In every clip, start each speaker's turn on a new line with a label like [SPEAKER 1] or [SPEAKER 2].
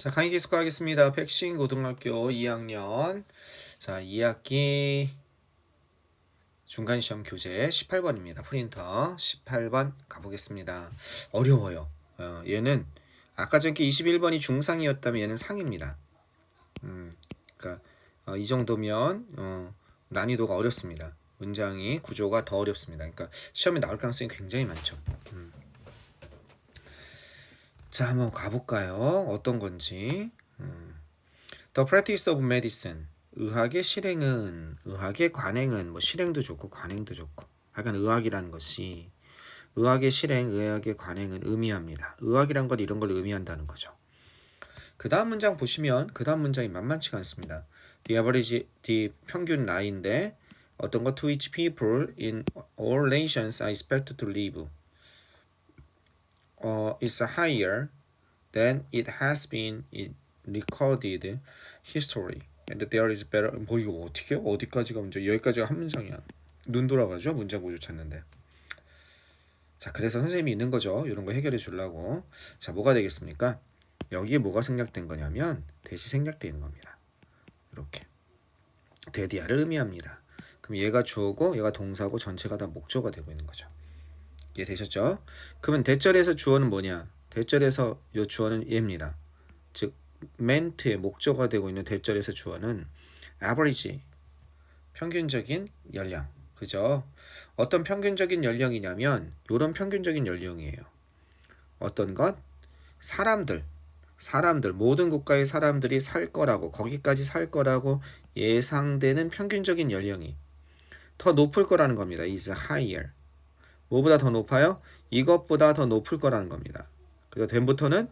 [SPEAKER 1] 자, 강의 계속하겠습니다. 백신 고등학교 2학년. 자, 2학기 중간시험 교재 18번입니다. 프린터 18번 가보겠습니다. 어려워요. 얘는 아까 전게 21번이 중상이었다면 얘는 상입니다. 그러니까 이 정도면 난이도가 어렵습니다. 문장이 구조가 더 어렵습니다. 그러니까 시험에 나올 가능성이 굉장히 많죠. 자, 한번 가볼까요? 어떤 건지. The practice of medicine. 의학의 실행은, 의학의 관행은, 뭐 실행도 좋고 관행도 좋고. 하여간 의학이라는 것이, 의학의 실행, 의학의 관행은 의미합니다. 의학이란 건 이런 걸 의미한다는 거죠. 그 다음 문장 보시면, 그 다음 문장이 만만치가 않습니다. The average, the 평균 나이인데, 어떤 것 to which people in all nations are expected to live. is higher than it has been in recorded history. And there is better. 뭐 이거 어떻게? 어디까지가 문제? 여기까지가 한 문장이야. 눈 돌아가죠? 문장 구조 찾는데. 자, 그래서 선생님이 있는 거죠. 이런 거 해결해 주려고. 자, 뭐가 되겠습니까? 여기에 뭐가 생략된 거냐면 대시 생략되어 있는 겁니다. 이렇게. 대디아를 의미합니다. 그럼 얘가 주어고 얘가 동사고 전체가 다 목적어가 되고 있는 거죠. 이해되셨죠? 그러면 대절에서 주어는 뭐냐? 대절에서 요 주어는 얘입니다. 즉 멘트의 목적어가 되고 있는 대절에서 주어는 average, 평균적인 연령. 그죠? 어떤 평균적인 연령이냐면 요런 평균적인 연령이에요. 어떤 것? 사람들, 모든 국가의 사람들이 살 거라고, 거기까지 살 거라고 예상되는 평균적인 연령이 더 높을 거라는 겁니다. is higher. 뭐보다 더 높아요? 이것보다 더 높을 거라는 겁니다. 그리고 된부터는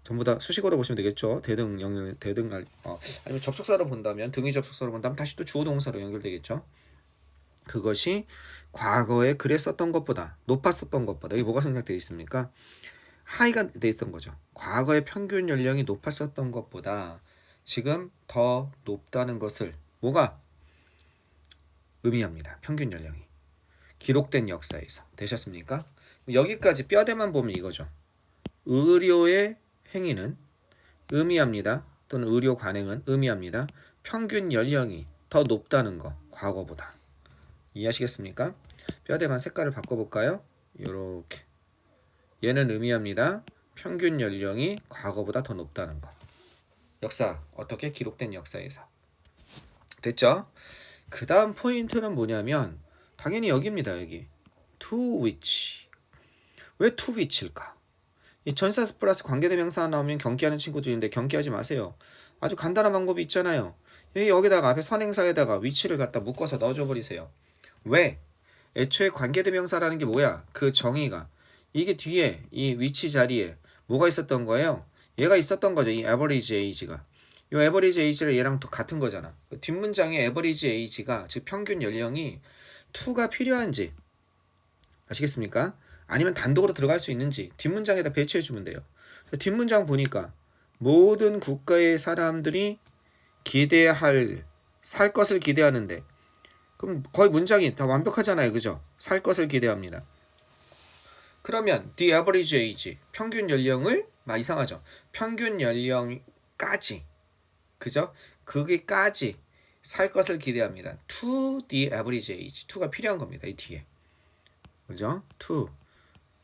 [SPEAKER 1] 전부 다 수식어로 보시면 되겠죠. 대등, 영역, 대등, 아니면 접속사로 본다면, 등위 접속사로 본다면 다시 또 주어 동사로 연결되겠죠. 그것이 과거에 그랬었던 것보다, 높았었던 것보다, 여기 뭐가 생략되어 있습니까? 하이가 돼 있던 거죠. 과거의 평균 연령이 높았었던 것보다 지금 더 높다는 것을 뭐가 의미합니다. 평균 연령이. 기록된 역사에서. 되셨습니까? 여기까지 뼈대만 보면 이거죠. 의료의 행위는 의미합니다. 또는 의료 관행은 의미합니다. 평균 연령이 더 높다는 거. 과거보다. 이해하시겠습니까? 뼈대만 색깔을 바꿔볼까요? 요렇게. 얘는 의미합니다. 평균 연령이 과거보다 더 높다는 거. 역사. 어떻게? 기록된 역사에서. 됐죠? 그 다음 포인트는 뭐냐면 당연히 여기입니다. 여기. to which. 왜 to which일까? 이 전사 플러스 관계대명사 나오면 경기하는 친구들인데 경기하지 마세요. 아주 간단한 방법이 있잖아요. 여기다가 앞에 선행사에다가 which를 갖다 묶어서 넣어줘 버리세요. 왜? 애초에 관계대명사라는 게 뭐야? 그 정의가. 이게 뒤에 이 which 자리에 뭐가 있었던 거예요? 얘가 있었던 거죠. 이 average age가. 이 average age가 얘랑 또 같은 거잖아. 뒷문장의 average age가 즉 평균 연령이 to가 필요한지 아시겠습니까? 아니면 단독으로 들어갈 수 있는지 뒷문장에다 배치해 주면 돼요. 뒷문장 보니까 모든 국가의 사람들이 기대할 살 것을 기대하는데 그럼 거의 문장이 다 완벽하잖아요. 그죠? 살 것을 기대합니다. 그러면 the average age 평균 연령을 이상하죠. 평균 연령까지 그죠? 거기까지 살 것을 기대합니다. to the average age. to가 필요한 겁니다. 이 뒤에. 그죠? to.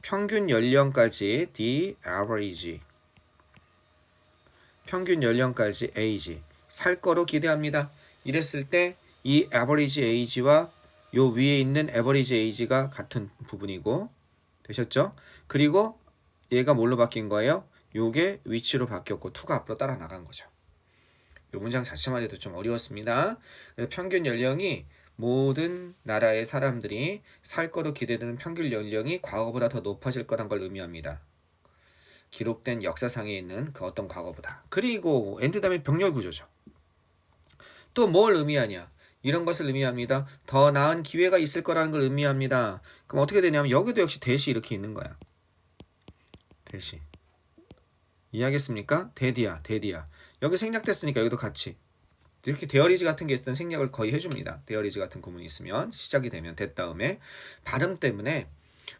[SPEAKER 1] 평균 연령까지 the average. 평균 연령까지 age. 살 거로 기대합니다. 이랬을 때 이 average age와 요 위에 있는 average age가 같은 부분이고 되셨죠? 그리고 얘가 뭘로 바뀐 거예요? 요게 which로 바뀌었고 to가 앞으로 따라 나간 거죠. 이 문장 자체만 해도 좀 어려웠습니다. 평균 연령이 모든 나라의 사람들이 살 거로 기대되는 평균 연령이 과거보다 더 높아질 거란 걸 의미합니다. 기록된 역사상에 있는 그 어떤 과거보다. 그리고 엔드 다음에 병렬 구조죠. 또 뭘 의미하냐? 이런 것을 의미합니다. 더 나은 기회가 있을 거라는 걸 의미합니다. 그럼 어떻게 되냐면 여기도 역시 대시 이렇게 있는 거야. 대시. 이해하겠습니까? 대디야. 여기 생략됐으니까 여기도 같이. 이렇게 데어리즈 같은 게 있을 땐 생략을 거의 해줍니다. 데어리즈 같은 구문이 있으면 시작이 되면 됐 다음에 발음 때문에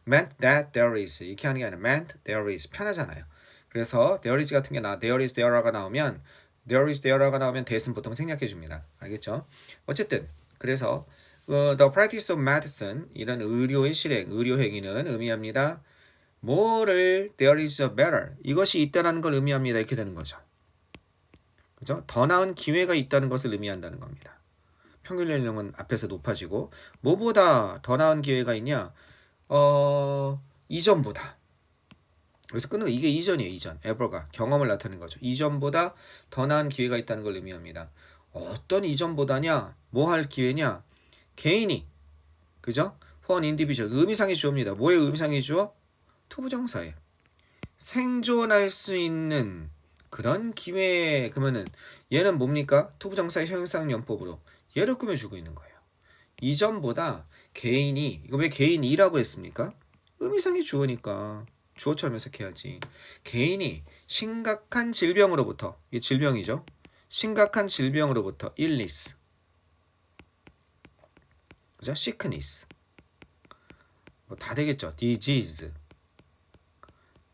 [SPEAKER 1] meant that there is 이렇게 하는 게 아니라 meant there is 편하잖아요. 그래서 there is 같은 게 there is there가 나오면 that은 보통 생략해 줍니다. 알겠죠? 어쨌든 그래서 the practice of medicine 이런 의료의 실행, 의료 행위는 의미합니다. 뭐를 there is a better 이것이 있다는 걸 의미합니다. 이렇게 되는 거죠. 그죠? 더 나은 기회가 있다는 것을 의미한다는 겁니다. 평균 연령은 앞에서 높아지고 뭐보다 더 나은 기회가 있냐? 이전보다. 그래서 끊는 거 이게 이전이에요. 이전. ever가 경험을 나타내는 거죠. 이전보다 더 나은 기회가 있다는 걸 의미합니다. 어떤 이전보다냐? 뭐 할 기회냐? 개인이 그죠? for an individual 의미상의 주어입니다. 뭐의 의미상의 주어? 투부정사예요. 생존할 수 있는 그런 기회 그러면은 얘는 뭡니까? 투부정사의 형용사용연법으로 얘를 꾸며주고 있는 거예요. 이전보다 개인이 이거 왜 개인이라고 했습니까? 의미상의 주어니까 주어처럼 해석해야지. 개인이 심각한 질병으로부터 이게 질병이죠. 심각한 질병으로부터 illness 그죠? sickness 뭐 다 되겠죠. disease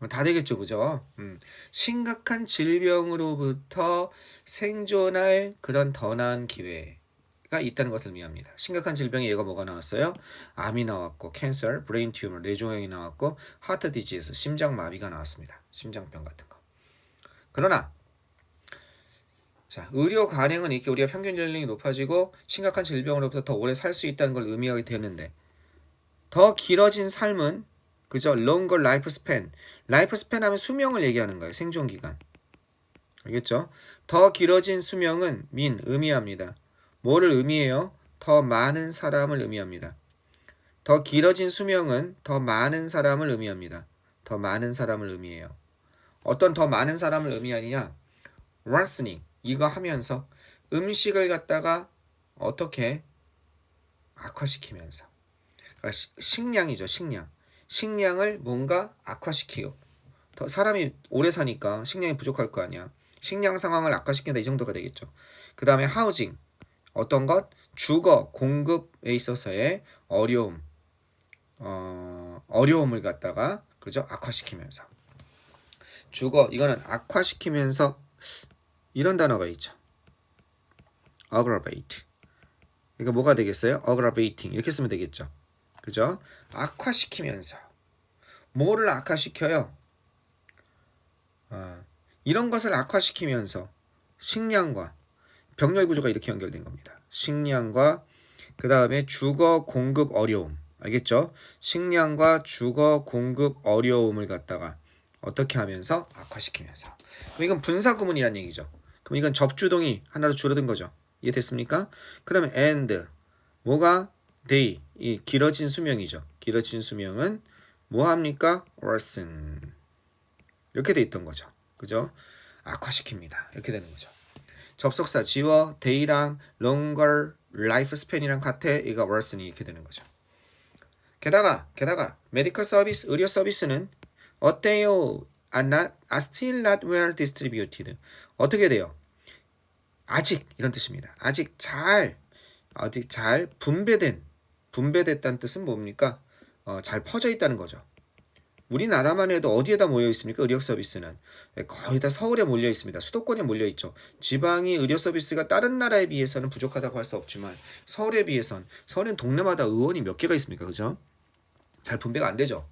[SPEAKER 1] 다 되겠죠, 그죠? 심각한 질병으로부터 생존할 그런 더 나은 기회가 있다는 것을 의미합니다. 심각한 질병의 예가 뭐가 나왔어요? 암이 나왔고, 캔서, 브레인 튜머, 뇌종양이 나왔고, 하트 디지즈, 심장마비가 나왔습니다. 심장병 같은 거. 그러나 자, 의료 간행은 이렇게 우리가 평균 연령이 높아지고 심각한 질병으로부터 더 오래 살 수 있다는 걸 의미하게 되는데 더 길어진 삶은 그죠? longer lifespan. lifespan 하면 수명을 얘기하는 거예요. 생존 기간. 알겠죠? 더 길어진 수명은 의미합니다. 뭐를 의미해요? 더 많은 사람을 의미합니다. 더 길어진 수명은 더 많은 사람을 의미합니다. 더 많은 사람을 의미해요. 어떤 더 많은 사람을 의미하느냐? rationing. 이거 하면서 음식을 갖다가 어떻게 악화시키면서 그러니까 식량이죠. 식량을 뭔가 악화시키고 더 사람이 오래 사니까 식량이 부족할 거 아니야. 식량 상황을 악화시킨다 이 정도가 되겠죠. 그 다음에 하우징 어떤 것? 주거 공급에 있어서의 어려움을 갖다가 그죠? 악화시키면서 주거 이거는 악화시키면서 이런 단어가 있죠. aggravate 그러니까 뭐가 되겠어요? aggravating 이렇게 쓰면 되겠죠. 그죠? 악화시키면서 뭐를 악화시켜요? 이런 것을 악화시키면서 식량과 병렬 구조가 이렇게 연결된 겁니다. 식량과 그 다음에 주거 공급 어려움 알겠죠? 식량과 주거 공급 어려움을 갖다가 어떻게 하면서 악화시키면서 그럼 이건 분사구문이란 얘기죠. 그럼 이건 접주동이 하나로 줄어든 거죠. 이해됐습니까? 그러면 and 뭐가 day 이 길어진 수명이죠. 길어진 수명은 뭐 합니까? worsen 이렇게 돼 있던 거죠. 그죠? 악화시킵니다. 이렇게 되는 거죠. 접속사 지워 day랑 longer lifespan이랑 같아 이거 worsen이 이렇게 되는 거죠. 게다가 medical service 의료 서비스는 어때요? are still not well distributed 어떻게 돼요? 아직 이런 뜻입니다. 아직 잘 분배됐다는 뜻은 뭡니까? 잘 퍼져 있다는 거죠. 우리나라만 해도 어디에다 모여 있습니까? 의료 서비스는 거의 다 서울에 몰려 있습니다. 수도권에 몰려 있죠. 지방이 의료 서비스가 다른 나라에 비해서는 부족하다고 할 수 없지만 서울에 비해선 서울은 동네마다 의원이 몇 개가 있습니까? 그죠? 잘 분배가 안 되죠.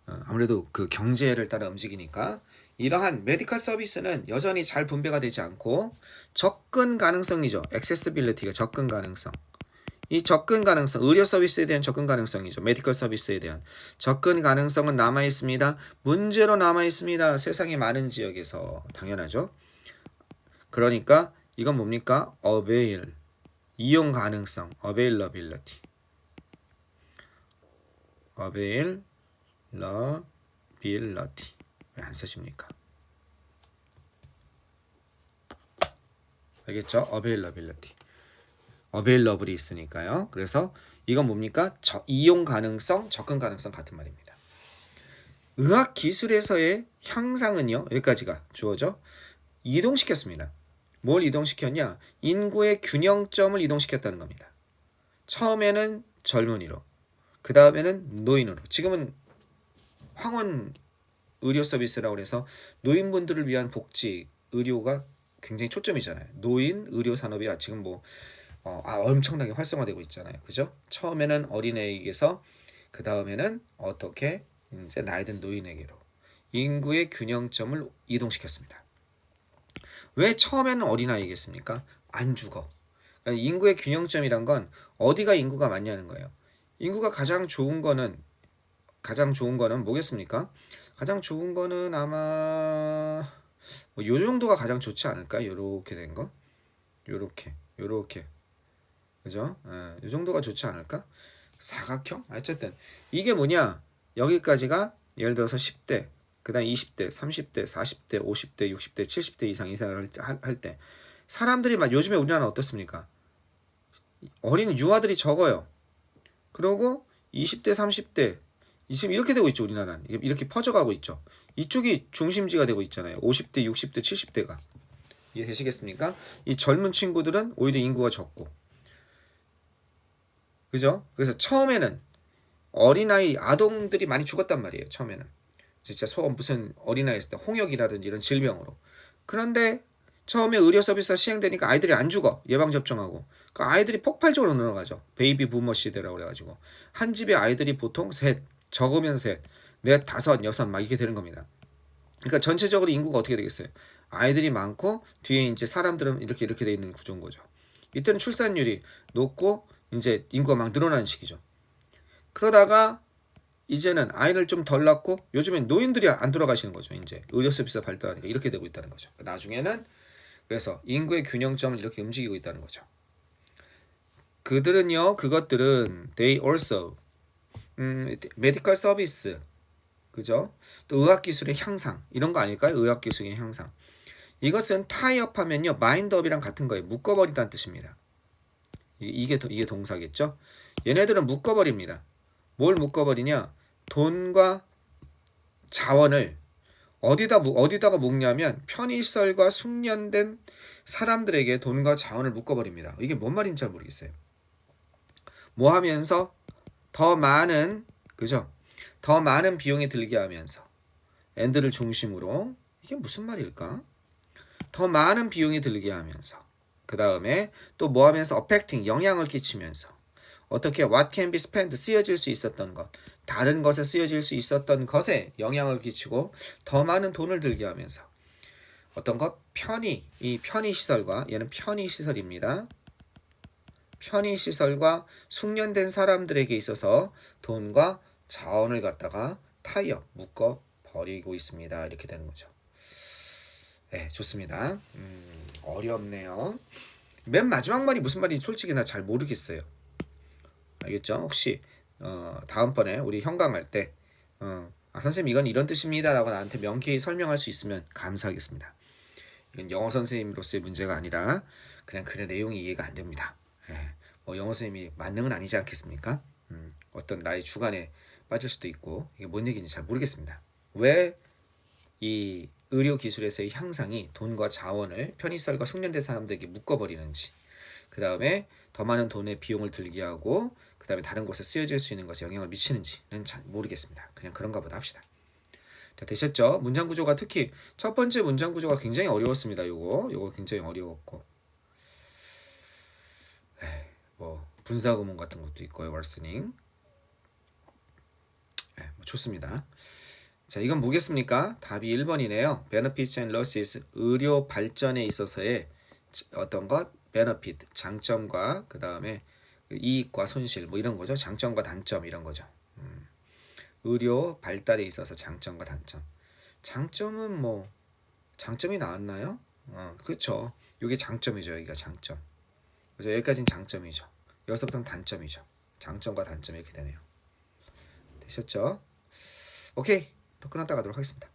[SPEAKER 1] 아무래도 그 경제를 따라 움직이니까 이러한 메디컬 서비스는 여전히 잘 분배가 되지 않고 접근 가능성이죠. 액세시빌리티가 접근 가능성. 이 접근 가능성, 의료 서비스에 대한 접근 가능성이죠. 메디컬 서비스에 대한 접근 가능성은 남아 있습니다. 문제로 남아 있습니다. 세상의 많은 지역에서 당연하죠. 그러니까 이건 뭡니까? avail 이용 가능성, availability. availability. 왜 안 쓰십니까? 알겠죠? availability. available이 있으니까요. 그래서 이건 뭡니까? 이용 가능성, 접근 가능성 같은 말입니다. 의학 기술에서의 향상은요. 여기까지가 주어져. 이동시켰습니다. 뭘 이동시켰냐? 인구의 균형점을 이동시켰다는 겁니다. 처음에는 젊은이로, 그 다음에는 노인으로. 지금은 황혼 의료 서비스라고 해서 노인분들을 위한 복지 의료가 굉장히 초점이잖아요. 노인 의료 산업이 지금 뭐 엄청나게 활성화되고 있잖아요. 그죠? 처음에는 어린애에게서 그 다음에는 어떻게 이제 나이 든 노인에게로 인구의 균형점을 이동시켰습니다. 왜 처음에는 어린아이겠습니까? 안 죽어. 그러니까 인구의 균형점이란 건 어디가 인구가 많냐는 거예요. 인구가 가장 좋은 거는 뭐겠습니까? 가장 좋은 거는 아마 요 정도가 가장 좋지 않을까? 요렇게 된 거. 요렇게. 그죠? 요 정도가 좋지 않을까? 사각형? 어쨌든 이게 뭐냐? 여기까지가 예를 들어서 10대, 그다음 20대, 30대, 40대, 50대, 60대, 70대 이상 이상을 할 때 사람들이 요즘에 우리나라는 어떻습니까? 어린 유아들이 적어요. 그리고 20대, 30대 지금 이렇게 되고 있죠. 우리나라는 이렇게 퍼져가고 있죠. 이쪽이 중심지가 되고 있잖아요. 50대, 60대, 70대가 이해되시겠습니까? 이 젊은 친구들은 오히려 인구가 적고, 그죠? 그래서 처음에는 어린아이 아동들이 많이 죽었단 말이에요. 처음에는 진짜 무슨 어린아이 있을 때 홍역이라든지 이런 질병으로. 그런데 처음에 의료 서비스가 시행되니까 아이들이 안 죽어. 예방접종하고. 그러니까 아이들이 폭발적으로 늘어가죠. 베이비 부머 시대라고 그래가지고. 한 집에 아이들이 보통 셋, 적으면 셋, 넷, 다섯, 여섯 막 이렇게 되는 겁니다. 그러니까 전체적으로 인구가 어떻게 되겠어요? 아이들이 많고 뒤에 이제 사람들은 이렇게 돼 있는 구조인 거죠. 이때는 출산율이 높고 이제 인구가 막 늘어나는 시기죠. 그러다가 이제는 아이를 좀 덜 낳고 요즘엔 노인들이 안 돌아가시는 거죠. 이제 의료 서비스가 발달하니까 이렇게 되고 있다는 거죠. 나중에는 그래서 인구의 균형점을 이렇게 움직이고 있다는 거죠. 그것들은 they also 메디컬 서비스, 그죠? 또 의학 기술의 향상 이런 거 아닐까요? 의학 기술의 향상. 이것은 타이업하면요 마인드업이랑 같은 거예요. 묶어버리다는 뜻입니다. 이게 동사겠죠? 얘네들은 묶어버립니다. 뭘 묶어버리냐? 돈과 자원을 어디다가 묶냐면 편의시설과 숙련된 사람들에게 돈과 자원을 묶어버립니다. 이게 뭔 말인지 잘 모르겠어요. 뭐 하면서 더 많은, 그죠? 더 많은 비용이 들게 하면서 엔드를 중심으로 이게 무슨 말일까? 더 많은 비용이 들게 하면서 그 다음에 또 뭐 하면서 affecting 영향을 끼치면서 어떻게 what can be spent 쓰여질 수 있었던 것 다른 것에 쓰여질 수 있었던 것에 영향을 끼치고 더 많은 돈을 들게 하면서 어떤 것 이 편의시설과 얘는 편의시설입니다. 편의시설과 숙련된 사람들에게 있어서 돈과 자원을 갖다가 타이어 묶어버리고 있습니다. 이렇게 되는 거죠. 네, 좋습니다. 어렵네요. 맨 마지막 말이 무슨 말인지 솔직히 나 잘 모르겠어요. 알겠죠? 혹시 다음번에 우리 현강할 때 선생님 이건 이런 뜻입니다 라고 나한테 명쾌히 설명할 수 있으면 감사하겠습니다. 이건 영어 선생님으로서의 문제가 아니라 그냥 글의 내용이 이해가 안 됩니다. 뭐 영어 선생님이 만능은 아니지 않겠습니까? 어떤 나의 주관에 빠질 수도 있고 이게 뭔 얘기인지 잘 모르겠습니다. 왜 이 의료 기술에서의 향상이 돈과 자원을 편의시설과 숙련된 사람들에게 묶어버리는지, 그 다음에 더 많은 돈의 비용을 들게 하고 그 다음에 다른 곳에 쓰여질 수 있는 것에 영향을 미치는지는 잘 모르겠습니다. 그냥 그런가 보다 합시다. 자, 되셨죠? 문장 구조가 특히 첫 번째 문장 구조가 굉장히 어려웠습니다. 요거 굉장히 어려웠고 뭐 분사구문 같은 것도 있고요. 월스닝 뭐 좋습니다. 자, 이건 뭐겠습니까? 답이 1번이네요. Benefits and losses, 의료 발전에 있어서의 어떤 것, benefit, 장점과 그 다음에 이익과 손실 뭐 이런 거죠. 장점과 단점 이런 거죠. 의료 발달에 있어서 장점과 단점. 장점은 뭐 장점이 나왔나요? 그렇죠. 이게 장점이죠. 여기가 장점. 그래서 여기까지는 장점이죠. 여기서부터는 단점이죠. 장점과 단점 이렇게 되네요. 되셨죠? 오케이. 더 끝났다 가도록 하겠습니다.